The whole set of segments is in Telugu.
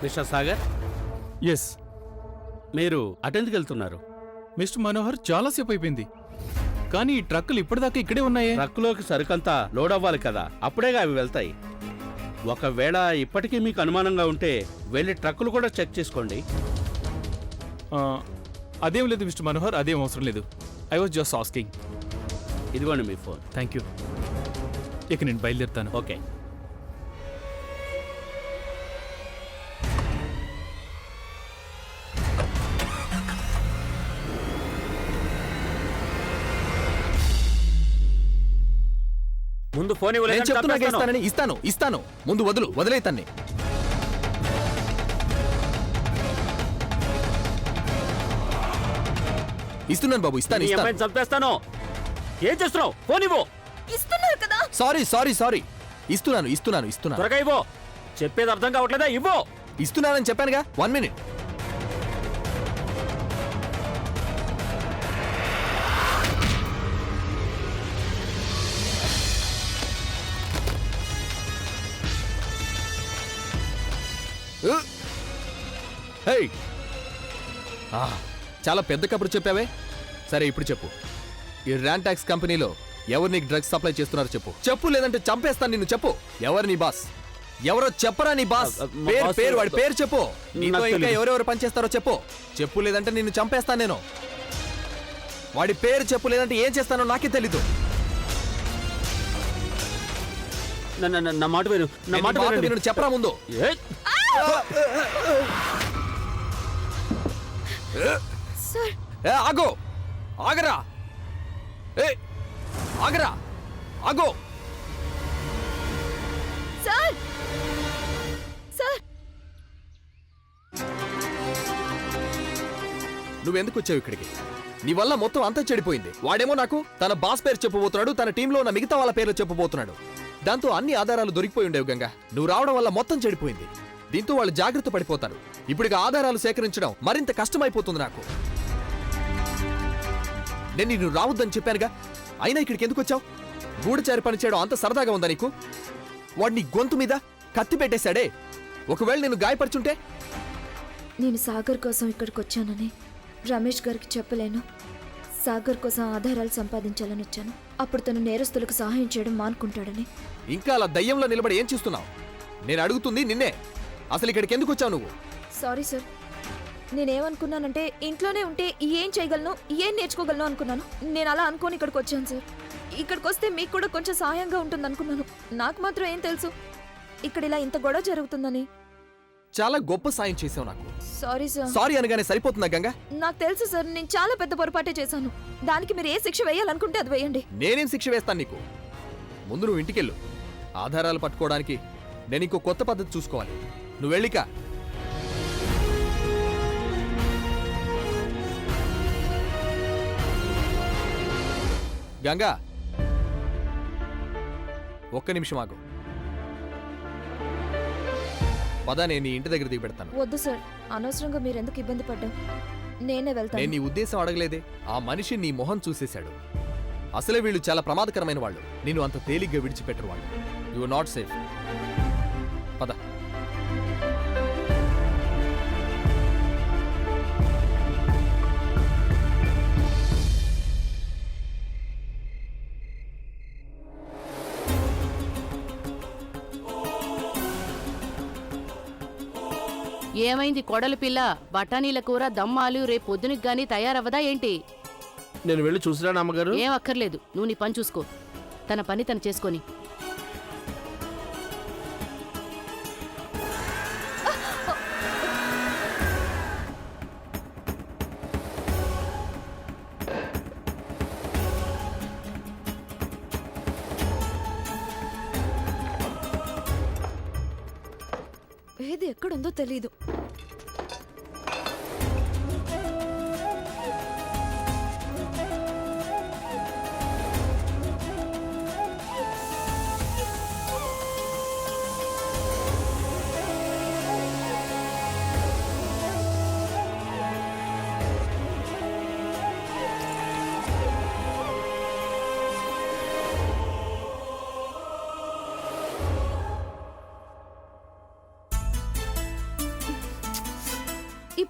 మిస్టర్ సాగర్, ఎస్ మీరు అటెందుకు వెళ్తున్నారు? మిస్టర్ మనోహర్ చాలాసేపు అయిపోయింది, కానీ ఈ ట్రక్కులు ఇప్పటిదాకా ఇక్కడే ఉన్నాయే. ట్రక్కులోకి సరుకంతా లోడ్ అవ్వాలి కదా, అప్పుడేగా అవి వెళ్తాయి. ఒకవేళ ఇప్పటికీ మీకు అనుమానంగా ఉంటే వెళ్ళి ట్రక్కులు కూడా చెక్ చేసుకోండి. అదేం లేదు మిస్టర్ మనోహర్, అదేం అవసరం లేదు. I was just asking. ఇదిగోండి మీ ఫోన్. Thank you. ఇక నేను బయలుదేరుతాను. ఓకే. ముందు ఫోన్ నేను చెప్తున్నా ఇస్తానని. ఇస్తాను. ముందు వదిలేతాన్ని. ఇస్తున్నాను బాబు, ఇస్తాను. చంపేస్తాను. ఏం చేస్తున్నావు? ఫోన్ ఇవ్వు. ఇస్తున్నారు కదా. సారీ. ఇస్తున్నాను. త్వరగా ఇవ్వు. చెప్పేది అర్థం కావట్లేదా? ఇవ్వు. ఇస్తున్నానని చెప్పానుగా. 1 minute. చాలా పెద్ద కబురు చెప్పావే. సరే ఇప్పుడు చెప్పు, ఈ ర్యాంటాక్స్ కంపెనీలో ఎవరు నీకు డ్రగ్స్ సప్లై చేస్తున్నారో చెప్పు, లేదంటే చంపేస్తాను నిన్ను. చెప్పు, ఎవరు నీ బాస్? ఎవరో చెప్పరా నీ బాస్? పేరు వాడి పేరు చెప్పు. నీతో ఇంకా ఎవరెవరు పనిచేస్తారో చెప్పు, లేదంటే నిన్ను చంపేస్తాను నేను. వాడి పేరు చెప్పు, లేదంటే ఏం చేస్తానో నాకే తెలీదు. నా మాట విను. నా మాట విను. చెప్పరా ముందు. ఆగరా. ఆగో. సార్ నువ్వెందుకు వచ్చావు ఇక్కడికి? నీ వల్ల మొత్తం అంతా చెడిపోయింది. వాడేమో నాకు తన బాస్ పేరు చెప్పబోతున్నాడు, తన టీంలో ఉన్న మిగతా వాళ్ళ పేర్లు చెప్పబోతున్నాడు. దాంతో అన్ని ఆధారాలు దొరికిపోయి ఉండేవి గంగా. నువ్వు రావడం వల్ల మొత్తం చెడిపోయింది. దీంతో వాళ్ళు జాగ్రత్త పడిపోతారు. ఇప్పుడు ఆధారాలు సేకరించడం మరింత కష్టమైపోతుంది నాకు. నేను నిన్ను రావద్దని చెప్పానుగా, అయినా ఇక్కడికి ఎందుకు వచ్చావు? గూఢచారి పని చేయడం అంత సరదాగా ఉందా నీకు? వాడిని గొంతు మీద కత్తి పెట్టేశాడే. ఒకవేళ నేను గాయపరుచుంటే? నేను సాగర్ కోసం ఇక్కడికి వచ్చానని రమేష్ గారికి చెప్పలేను. సాగర్ కోసం ఆధారాలు సంపాదించాలని వచ్చాను. అప్పుడు తను నేరస్తులకు సహాయం చేయడం మానుకుంటాడని. ఇంకా అలా దయ్యంలో నిలబడి ఏం చూస్తున్నావు? నేను అడుగుతుంది నిన్నే. అసలు ఇక్కడికి ఎందుకు వచ్చావు నువ్వు? సారీ సార్, నేనేమనుకున్నానంటే ఇంట్లోనే ఉంటే ఏం చేయగలను, ఏం నేర్చుకోగలను అనుకున్నాను. నేను అలా అనుకోని ఇక్కడికి వచ్చాను సార్. ఇక్కడికి వస్తే మీకు కూడా కొంచెం సహాయంగా ఉంటుంది అనుకున్నాను. నాకు మాత్రం ఏం తెలుసు ఇక్కడ ఇలా ఇంత గొడవ జరుగుతుందని. చాలా గొప్ప సాయం చేసావు నాకు. Sorry sir. సారీ అనగానే సరిపోతుందా గంగా? నాకు తెలుసు సార్, నేను చాలా పెద్ద పొరపాటే చేశాను. దానికి మీరు ఏ శిక్ష వేయాలనుకుంటే అది వేయండి. నేనేం శిక్ష వేస్తాను నీకు? ముందు నువ్వు ఇంటికెళ్ళు. ఆధారాలు పట్టుకోవడానికి నేను ఇంకో కొత్త పద్ధతి చూసుకోవాలి. నువ్వు వెళ్ళిక. గంగా, ఒక్క నిమిషం ఆగు. పద, నేను నీ ఇంటి దగ్గర దిగి పెడతాను. వద్దు సార్, అనవసరంగా మీరు ఎందుకు ఇబ్బంది పడ్డా. నేనే వెళ్తాను. నేను నీ ఉద్దేశం అడగలేదే. ఆ మనిషి నీ మొహం చూసేశాడు. అసలే వీళ్ళు చాలా ప్రమాదకరమైన వాళ్ళు. నేను అంత తేలిగ్గా విడిచిపెట్టరు వాళ్ళు. You are not safe. పద. ఏమైంది కొడలి పిల్ల? బఠానీల కూర దమ్మాలు రేపు పొద్దునకి గానీ తయారవ్వదా ఏంటి? నేను వెళ్ళి చూసిరాను అమ్మగారు. ఏం అక్కర్లేదు, నువ్వు నీ పని చూసుకో. తన పని తను చేసుకొని. ఏది ఎక్కడుందో తెలీదు.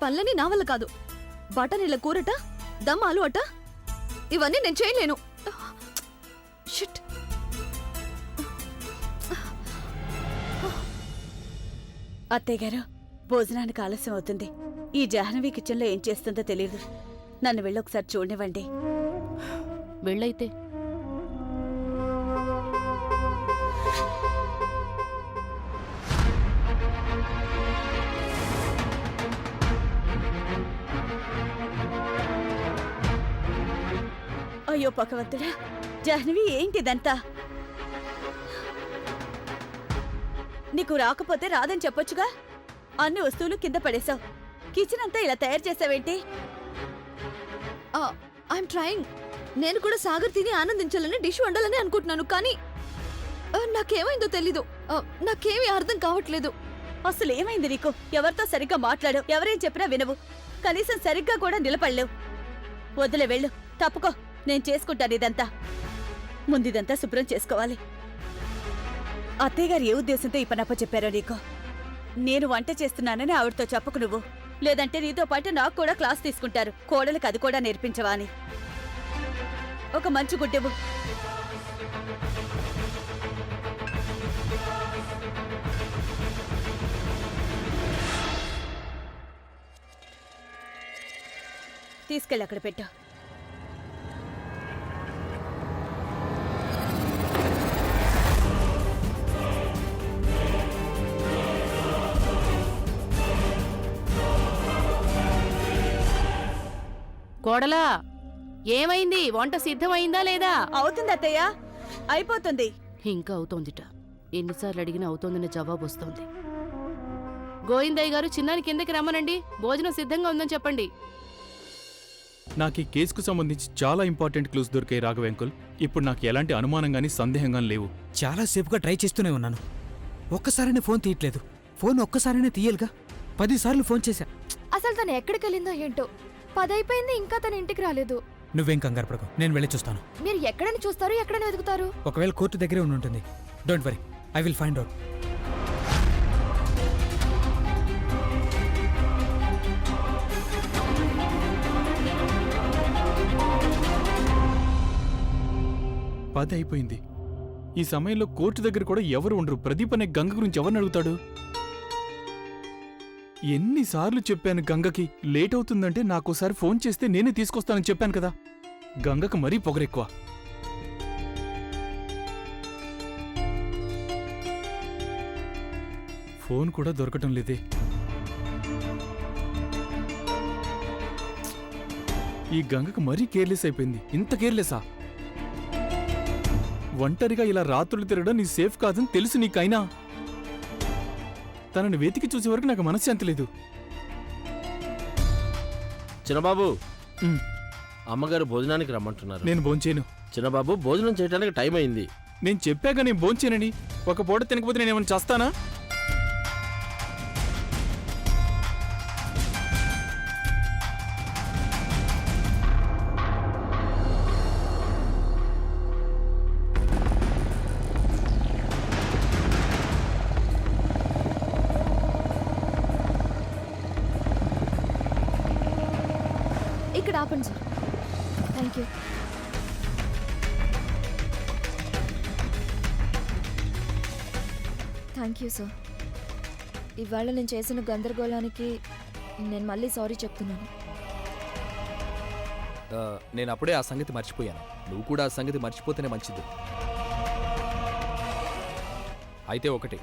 పనులని నా వల్ల కాదు. బఠానీల కూరట, దమ్ ఆలు అట, ఇవన్నీ నేను చేయలేను. షిట్. అత్తయ్య గారు, భోజనానికి ఆలస్యం అవుతుంది. ఈ జాహ్నవి కిచెన్లో ఏం చేస్తుందో తెలియదు. నన్ను వెళ్ళి ఒకసారి చూడనివ్వండి. వెళ్ళైతే. అయ్యో భగవంతుడా, జాహ్నవి ఏంటిదంతా? నీకు రాకపోతే రాదని చెప్పొచ్చుగా. అన్ని వస్తువులు కింద పడేశావు. కిచెన్ అంతా ఇలా తయారు చేసావేంటి? I'm trying. నేను కూడా సాగర్ తిని ఆనందించాలని డిష్ వండాలని అనుకుంటున్నాను, కానీ నాకేమైందో తెలీదు. నాకేమీ అర్థం కావట్లేదు. అసలు ఏమైంది నీకు? ఎవరితో సరిగ్గా మాట్లాడు, ఎవరేం చెప్పినా వినవు. కనీసం సరిగ్గా కూడా నిలబడలేవు. వదిలే, వెళ్ళు, తప్పుకో. నేను చేసుకుంటాను ఇదంతా. ముందిదంతా శుభ్రం చేసుకోవాలి. అత్తయ్య గారు ఏ ఉద్దేశంతో ఈ పనప్ప చెప్పారో నీకు? నేను వంట చేస్తున్నానని ఆవిడతో చెప్పకు నువ్వు. లేదంటే నీతో పాటు నాకు కూడా క్లాస్ తీసుకుంటారు. కోడలికి అది కూడా నేర్పించవా అని. ఒక మంచి గుడ్డెవు. తీసుకెళ్ళి అక్కడ పెట్టు. కోడలా, ఏమైంది? వంట సిద్ధమైందా లేదా? అవుతుంది అత్తయ్య, అయిపోతుంది. ఇంకా అవుతోందిట. ఎన్నిసార్లు అడిగినా అవుతోందనే జవాబు వస్తోంది. గోవిందయ్య గారు, చిన్నాని కిందకి రమ్మనండి. భోజనం సిద్ధంగా ఉందని చెప్పండి. నాకు ఈ కేసుకు సంబంధించి చాలా ఇంపార్టెంట్ క్లూస్ దొరికాయి రాఘవేంకుల్. ఇప్పుడు నాకు ఎలాంటి అనుమానం గానీ సందేహం గానీ లేవు. చాలాసేపుగా ట్రై చేస్తూనే ఉన్నాను. ఒక్కసారైనా ఫోన్ తీయట్లేదు. ఫోన్ ఒక్కసారైనా తీయాలిగా. 10 సార్లు ఫోన్ చేశా. అసలు తను ఎక్కడికి వెళ్ళిందో ఏంటో. 10 అయిపోయింది, ఇంకా తన ఇంటికి రాలేదు. నువ్వేం కంగారు పడకు, నేను వెళ్ళి చూస్తాను. మీరు ఎక్కడని చూస్తారు, ఎక్కడని వెతుకుతారు? ఒకవేళ కోర్టు దగ్గరే ఉండి ఉంటుంది. Don't worry, I will find out. పది అయిపోయింది. ఈ సమయంలో కోర్టు దగ్గర కూడా ఎవరు ఉండరు. ప్రదీప్ అనే గంగ గురించి ఎవరిని అడుగుతాడు? ఎన్నిసార్లు చెప్పాను గంగకి లేట్ అవుతుందంటే నాకోసారి ఫోన్ చేస్తే నేనే తీసుకొస్తానని చెప్పాను కదా. గంగకు మరీ పొగరెక్కువ. ఫోన్ కూడా దొరకటం లేదే. ఈ గంగకు మరీ కేర్లెస్ అయిపోయింది. ఇంత కేర్లెసా? ఒంటరిగా ఇలా రాత్రులు తిరగడం నీ సేఫ్ కాదని తెలుసు నీకైనా తనని వెతికి చూసే వరకు నాకు మనశ్శాంతి లేదు. చిన్నబాబు, అమ్మగారు భోజనానికి రమ్మంటున్నారు. నేను భోంచేను. చిన్నబాబు, భోజనం చేయడానికి టైం అయింది. నేను చెప్పాక నేను భోంచేనని. ఒక పూట తినకపోతే నేనేమైనా చేస్తానా? ఇక్కడ ఆపండి sir. Thank you. Thank you sir. ఇవాళ నేను చేసిన గందరగోళానికి నేను మళ్ళీ సారీ చెప్తున్నాను. నేను అప్పుడే ఆ సంగతి మర్చిపోయాను. నువ్వు కూడా ఆ సంగతి మర్చిపోతేనే మంచిది. అయితే ఒకటి,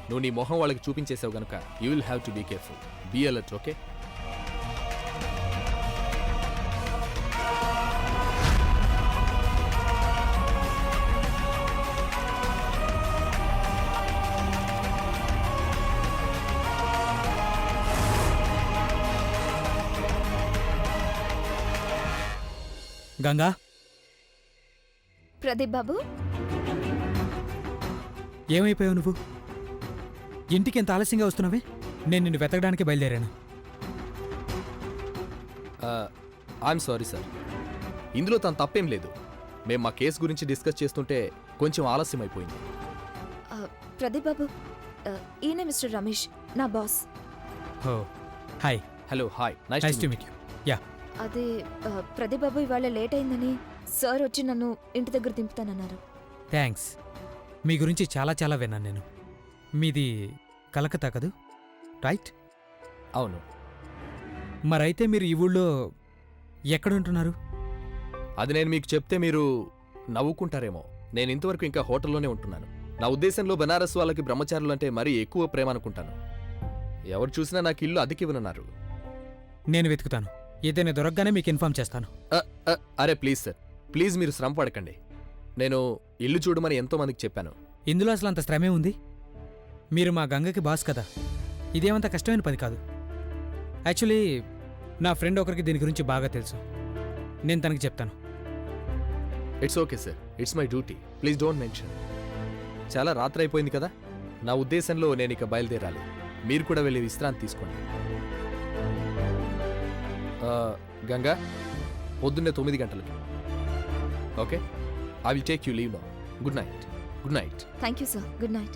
నువ్వు నీ మొహం వాళ్ళకి చూపించేసావు గనుక you will have to be careful. Be alert, okay? Ganga, Pradeep Babu, ఏమైపోయావు నువ్వు? ఇంటికి ఎంత ఆలస్యంగా వస్తున్నావే? నేను నిన్ను వెతకడానికి బయలుదేరాను. I'm sorry sir. ఇందులో తన తప్పేం లేదు. మేము మా కేసు గురించి డిస్కస్ చేస్తుంటే కొంచెం ఆలస్యం అయిపోయింది. ప్రదీప్ బాబు, ఈయన మిస్టర్ రమేష్, నా boss. Oh hi. Hello hi nice to meet you. Yeah, అదే ప్రదీప్ బాబు ఇవాళ లేట్ అయిందని సార్ వచ్చి నన్ను ఇంటి దగ్గర దింపుతానన్నారు. థ్యాంక్స్. మీ గురించి చాలా చాలా విన్నాను నేను. మీది కలకత్తా కదూ, రైట్? అవును. మరైతే మీరు ఈ ఊళ్ళో ఎక్కడ ఉంటున్నారు? అది నేను మీకు చెప్తే మీరు నవ్వుకుంటారేమో. నేను ఇంతవరకు ఇంకా హోటల్లోనే ఉంటున్నాను. నా ఉద్దేశంలో బెనారస్ వాళ్ళకి బ్రహ్మచారులు అంటే మరీ ఎక్కువ ప్రేమ అనుకుంటాను. ఎవరు చూసినా నాకు ఇల్లు అద్దెకివ్వనున్నారు. నేను వెతుకుతాను. ఏదైనా దొరకగానే మీకు ఇన్ఫార్మ్ చేస్తాను. అరే ప్లీజ్ సార్, ప్లీజ్ మీరు శ్రమ పడకండి. నేను ఇల్లు చూడమని ఎంతో మందికి చెప్పాను. ఇందులో అసలు అంత శ్రమే ఉంది? మీరు మా గంగకి బాస్ కదా, ఇదేమంత కష్టమైన పని కాదు. యాక్చువల్లీ నా ఫ్రెండ్ ఒకరికి దీని గురించి బాగా తెలుసు. నేను తనకి చెప్తాను. It's okay sir, it's my duty. Please don't mention. చాలా రాత్రి అయిపోయింది కదా, నా ఉద్దేశంలో నేను ఇక బయలుదేరాలి. మీరు కూడా వెళ్ళి విశ్రాంతి తీసుకోండి. గంగా, పొద్దున్నే 9 గంటలకి. Okay, I will take you leave now. Good night. Good night. Thank you sir. Good night.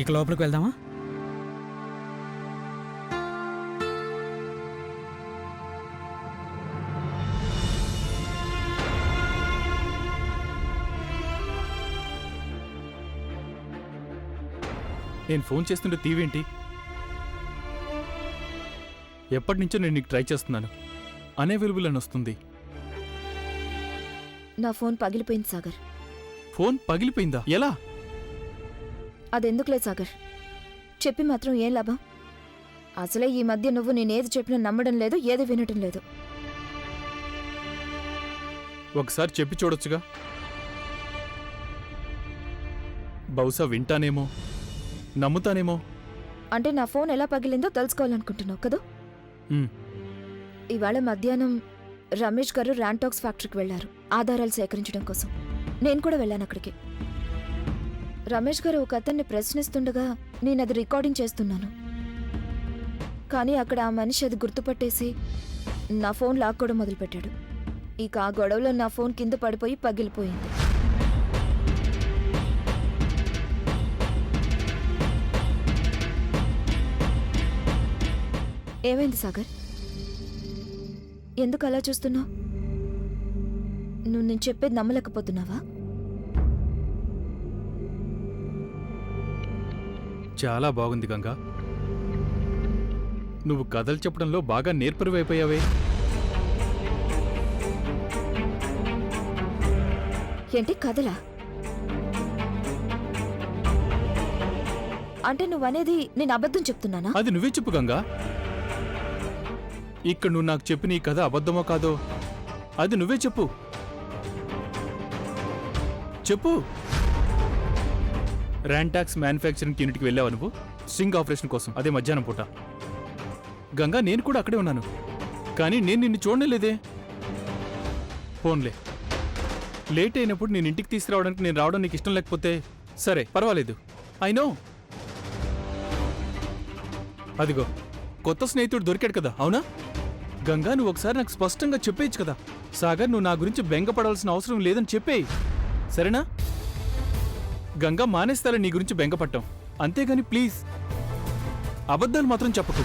ఇక లోపలికి వెళ్దామా? నేను ఫోన్ చేస్తుంటే తీవేంటి? ఎప్పటి నుంచో నేను నీకు ట్రై చేస్తున్నాను. అన్అవైలబుల్ అని వస్తుంది. నా ఫోన్ పగిలిపోయింది సాగర్. ఫోన్ పగిలిపోయిందా? ఎలా? అదెందుకులే సాగర్, చెప్పి మాత్రం ఏం లాభం? అసలే ఈ మధ్య నువ్వు నేనేది చెప్పినా నమ్మడం లేదు, ఏది వినటం లేదు. ఒకసారి చెప్పి చూడొచ్చుగా. బహుశా వింటానేమో, నమ్ముతానేమో. అంటే నా ఫోన్ ఎలా పగిలిందో తెలుసుకోవాలనుకుంటున్నావు కదా? ఉమ్, ఇవాళ మధ్యాహ్నం రమేష్ గారు ర్యాంటాక్స్ ఫ్యాక్టరీకి వెళ్లారు ఆధారాలు సేకరించడం కోసం. నేను కూడా వెళ్ళాను అక్కడికి. రమేష్ గారు ఒక అతన్ని ప్రశ్నిస్తుండగా నేనది రికార్డింగ్ చేస్తున్నాను. కానీ అక్కడ ఆ మనిషి అది గుర్తుపట్టేసి నా ఫోన్ లాక్కోవడం మొదలుపెట్టాడు. ఇక ఆ గొడవలో నా ఫోన్ కింద పడిపోయి పగిలిపోయింది. ఏమైంది సాగర్? ఎందుకు అలా చూస్తున్నావు? నువ్వు నేను చెప్పేది నమ్మలేకపోతున్నావా? చాలా బాగుంది గంగా. నువ్వు కథలు చెప్పడంలో బాగా నేర్పరివైపోయావే. ఏంటి కథలా? అంటే నువ్వనేది నేను అబద్ధం చెప్తున్నానా? అది నువ్వే చెప్పు గంగా. ఇక్కడ నువ్వు నాకు చెప్పిన ఈ కథ అబద్ధమో కాదో అది నువ్వే చెప్పు. చెప్పు. ర్యాంటాక్స్ మ్యానుఫ్యాక్చరింగ్ యూనిట్కి వెళ్ళావు నువ్వు స్ట్రింగ్ ఆపరేషన్ కోసం, అదే మధ్యాహ్నం పూట. గంగా, నేను కూడా అక్కడే ఉన్నాను, కానీ నేను నిన్ను చూడలేదే. ఫోన్లే, లేట్ అయినప్పుడు నేను ఇంటికి తీసుకురావడానికి నేను రావడం నీకు ఇష్టం లేకపోతే సరే పర్వాలేదు, ఐ నో. అదిగో కొత్త స్నేహితుడు దొరికాడు కదా, అవునా? గంగా, నువ్వు ఒకసారి నాకు స్పష్టంగా చెప్పేయచ్చు కదా. సాగర్, నువ్వు నా గురించి బెంగపడాల్సిన అవసరం లేదని చెప్పేయి, సరేనా? గంగా, మానేస్తారా నీ గురించి బెంగపట్టాం, అంతేగాని ప్లీజ్ అబద్ధాలు మాత్రం చెప్పకు.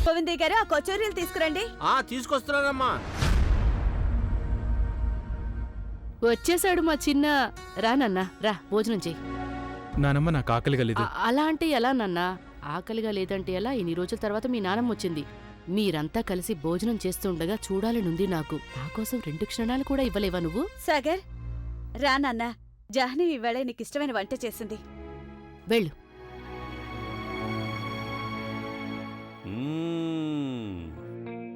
గోవిందయ్య గారు, ఆ కచోరీలు తీసుకురండి. తీసుకొస్తున్నానమ్మా. వచ్చేసాడు మా చిన్న. రా నన్నా, రా భోజనం చెయ్యి. నానమ్మ, నాకు ఆకలిగా లేదు. అలా అంటే ఎలా నాన్నా? ఆకలిగా లేదంటే ఎలా? ఇన్ని రోజుల తర్వాత మీ నానమ్మ వచ్చింది. మీరంతా కలిసి భోజనం చేస్తుండగా చూడాలనుంది నాకు. నా కోసం 2 క్షణాలు కూడా ఇవ్వలేవా నువ్వు? సాగర్, రా నాన్న. జాహ్నవి ఈవేళ నీకిష్టమైన వంట చేసింది. వెళ్ళు.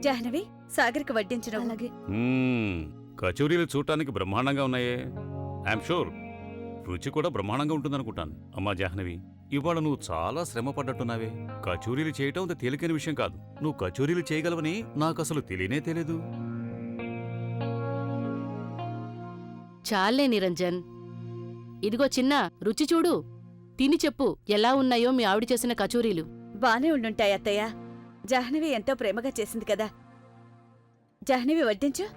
జాహ్నవి, సాగర్కి వడ్డించడం. అలాగే. కచోరీలు చూడటానికి బ్రహ్మాండంగా ఉన్నాయే. ఐఎమ్ షూర్ రుచి కూడా బ్రహ్మాండంగా ఉంటుందనుకుంటాను. అమ్మా జాహ్నవి, ఇవాళ నువ్వు చాలా శ్రమ పడ్డట్టున్నావే. కచోరీలు చేయటం అంత తేలికైన విషయం కాదు. నువ్వు కచోరీలు చేయగలవని నాకు అసలు తెలియనే తెలియదు. చాలే నిరంజన్, ఇదిగో చిన్న, రుచి చూడు. తిని చెప్పు ఎలా ఉన్నాయో మీ ఆవిడ చేసిన కచోరీలు. బానే ఉండుంటాయి అత్తయ్య. జాహ్నవి ఎంతో ప్రేమగా చేసింది కదా. జాహ్నవి వడ్డించు.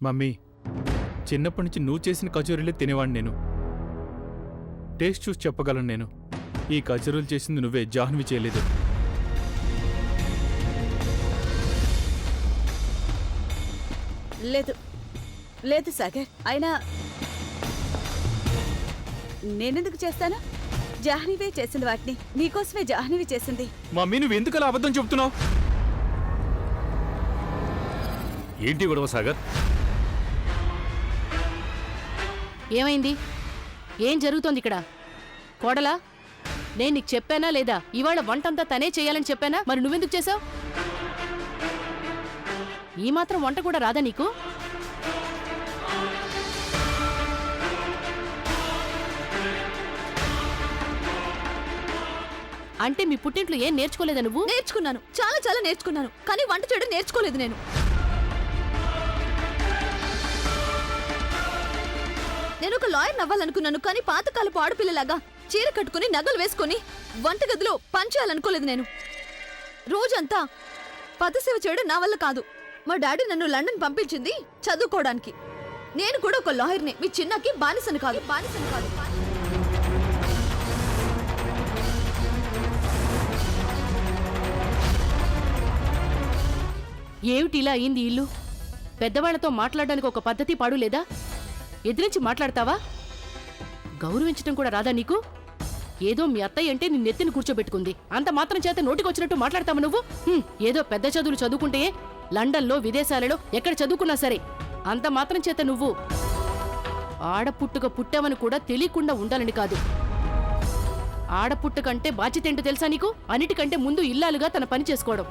మమ్మీ, చిన్నప్పటి నుంచి నువ్వు చేసిన కచోరీలే తినేవాడిని నేను. టేస్ట్ చూసి చెప్పగలను నేను. ఈ కచోరీలు చేసింది నువ్వే, జాహ్నవి చేయలేదు. లేదు లేదు సాగర్, అయినా నేనెందుకు చేస్తాను? జాహ్నవే చేసింది వాటిని. నీకోసమే జాహ్నవి చేసింది. మమ్మీ, నువ్వు ఎందుకు అలా అబద్ధం చెప్తున్నావు? ఏంటి గొడవ సాగర్? ఏమైంది? ఏం జరుగుతోంది ఇక్కడ? కోడలా, నేను నీకు చెప్పానా లేదా? ఇవాళ వంటంతా తనే చేయాలని చెప్పానా? మరి నువ్వెందుకు చేసావు? ఈ మాత్రం వంట కూడా రాదా నీకు? అంటే మీ పుట్టింట్లో ఏం నేర్చుకోలేదా నువ్వు? నేర్చుకున్నాను, చాలా చాలా నేర్చుకున్నాను, కానీ వంట చేయడం నేర్చుకోలేదు నేను. నేను ఒక లాయర్ నవ్వాలనుకున్నాను, కానీ పాతకాలపు ఆడపిల్లలాగా చీర కట్టుకుని నగలు వేసుకుని వంటగదిలో పనిచేయాలనుకోలేదు నేను. రోజంతా పదసేవ చేయడం నా వల్ల కాదు. మా డాడీ నన్ను లండన్ పంపించింది చదువుకోవడానికి. నేను కూడా ఒక లాయర్ని. మీ చిన్నకి బానిసను కాదు. ఏమిటి ఇలా అయింది ఇల్లు? పెద్దవాళ్లతో మాట్లాడడానికి ఒక పద్ధతి పాడు లేదా? ఎదిరించి మాట్లాడతావా? గౌరవించడం కూడా రాదా నీకు? ఏదో మీ అత్తయ్య అంటే నీ నెత్తిని కూర్చోబెట్టుకుంది, అంత మాత్రం చేత నోటికొచ్చినట్టు మాట్లాడతావు నువ్వు? ఏదో పెద్ద చదువులు చదువుకుంటే లండన్లో విదేశాలలో ఎక్కడ చదువుకున్నా సరే అంత మాత్రం చేత నువ్వు ఆడపుట్టుక పుట్టావని కూడా తెలియకుండా ఉండాలని కాదు. ఆడపుట్టుకంటే బాధ్యత ఏంటో తెలుసా నీకు? అన్నిటికంటే ముందు ఇల్లాలుగా తన పని చేసుకోవడం.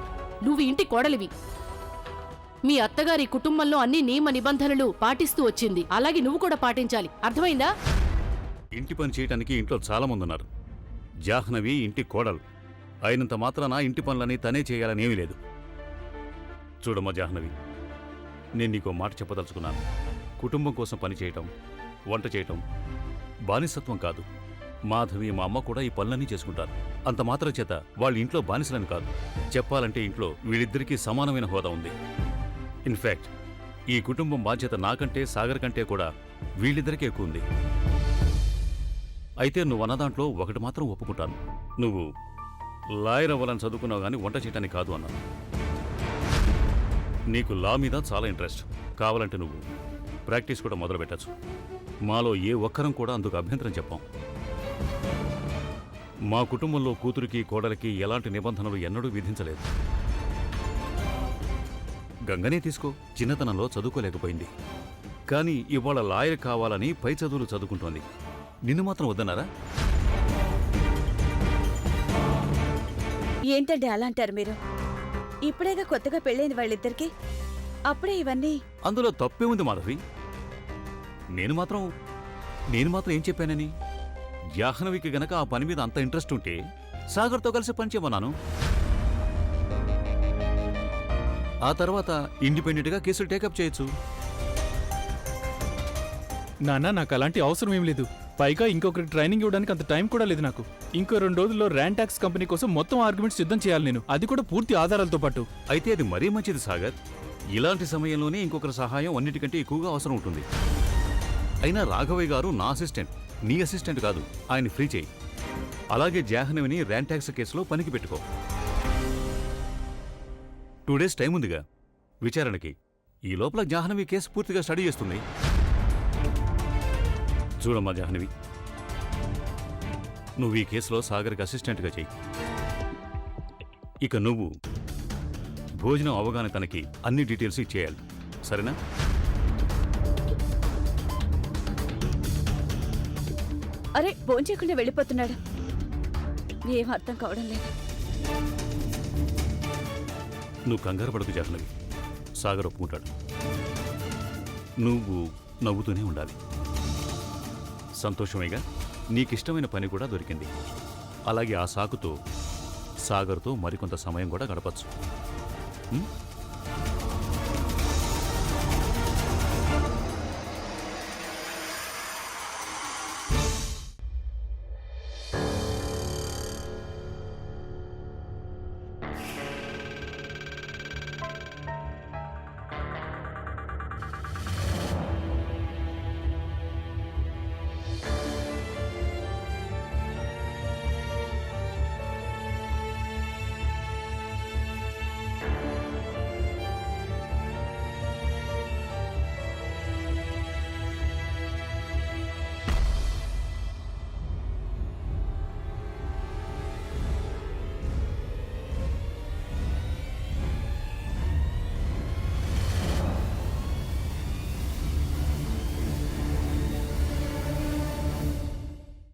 నువ్వు ఇంటి కోడలివి. మీ అత్తగారి కుటుంబంలో అన్ని నియమ నిబంధనలు పాటిస్తూ వచ్చింది, అలాగే నువ్వు కూడా పాటించాలి. అర్థమైందా? ఇంటి పని చేయటానికి ఇంట్లో చాలా మంది ఉన్నారు. జాహ్నవి ఇంటి కోడలు అయినంత మాత్రాన ఇంటి పనులని తనే చేయాలని ఏమీ లేదు. చూడమ్మా జాహ్నవి, నేను నీకో మాట చెప్పదలుచుకున్నాను. కుటుంబం కోసం పని చేయటం, వంట చేయటం బానిసత్వం కాదు. మాధవి, మా అమ్మ కూడా ఈ పనులన్నీ చేసుకుంటారు. అంత మాత్రం చేత వాళ్ళ ఇంట్లో బానిసలని కాదు. చెప్పాలంటే ఇంట్లో వీళ్ళిద్దరికీ సమానమైన హోదా ఉంది. ఇన్ఫ్యాక్ట్ ఈ కుటుంబం బాధ్యత నాకంటే సాగర్ కంటే కూడా వీళ్ళిద్దరికీ ఎక్కువ ఉంది. అయితే నువ్వు అన్నదాంట్లో ఒకటి మాత్రం ఒప్పుకుంటాను. నువ్వు లాయర్ అవ్వాలని చదువుకున్నావు కానీ వంట చేయటానికి కాదు అన్నాను. నీకు లా మీద చాలా ఇంట్రెస్ట్. కావాలంటే నువ్వు ప్రాక్టీస్ కూడా మొదలు పెట్టచ్చు. మాలో ఏ ఒక్కరం కూడా అందుకు అభ్యంతరం చెప్పాం. మా కుటుంబంలో కూతురికి కోడలికి ఎలాంటి నిబంధనలు ఎన్నడూ విధించలేదు. గంగనే తీసుకో, చిన్నతనంలో చదువుకోలేకపోయింది, కానీ ఇవాళ లాయర్ కావాలని పై చదువులు చదువుకుంటోంది. నిన్ను మాత్రం వద్దన్నారా? ఏంటండి అలా అంటారు మీరు? ఇప్పుడేగా కొత్తగా పెళ్ళైన వాళ్ళిద్దరికి, అప్పుడే ఇవన్నీ. అందులో తప్పే ఉంది మాధవి. నేను మాత్రం ఏం చెప్పానని? జాహ్నవికి గనక ఆ పని మీద అంత ఇంట్రెస్ట్ ఉంటే సాగర్తో కలిసి పనిచేయమన్నాను. ఆ తర్వాత ఇండిపెండెంట్గా కేసులు టేకప్ చేయొచ్చు. నాన్న, నాకు అలాంటి అవసరం ఏం లేదు. పైగా ఇంకొకరికి ట్రైనింగ్ ఇవ్వడానికి అంత టైం కూడా లేదు నాకు. ఇంకో 2 రోజుల్లో ర్యాంటాక్స్ కంపెనీ కోసం మొత్తం ఆర్గ్యుమెంట్స్ సిద్ధం చేయాలి నేను, అది కూడా పూర్తి ఆధారాలతో పాటు. అయితే అది మరీ మంచిది సాగర్. ఇలాంటి సమయంలోనే ఇంకొకరి సహాయం అన్నిటికంటే ఎక్కువగా అవసరం ఉంటుంది. అయినా రాఘవయ్య గారు నా అసిస్టెంట్, నీ అసిస్టెంట్ కాదు. ఆయన ఫ్రీ చేయి. అలాగే జాహ్నవిని ర్యాంటాక్స్ కేసులో పనికి పెట్టుకో. 2 డేస్ టైం ఉందిగా విచారణకి. ఈ లోపల జాహ్నవి కేసు పూర్తిగా స్టడీ చేస్తుంది. చూడమ్మా జాహ్నవి, నువ్వు ఈ కేసులో సాగర్కి అసిస్టెంట్గా చెయ్యి. ఇక నువ్వు భోజనం అవగానే తనకి అన్ని డీటెయిల్స్ ఇచ్చేయాలి. సరేనా? అరే భోంచేయకుండా వెళ్ళిపోతున్నాడు. ఏం అర్థం కావడం లేదు. నువ్వు కంగారు పడకు జాహ్నవి, సాగర్ ఒప్పుకుంటాడు. నువ్వు నవ్వుతూనే ఉండాలి. సంతోషమేగా, నీకిష్టమైన పని కూడా దొరికింది. అలాగే ఆ సాకుతో సాగర్తో మరికొంత సమయం కూడా గడపచ్చు.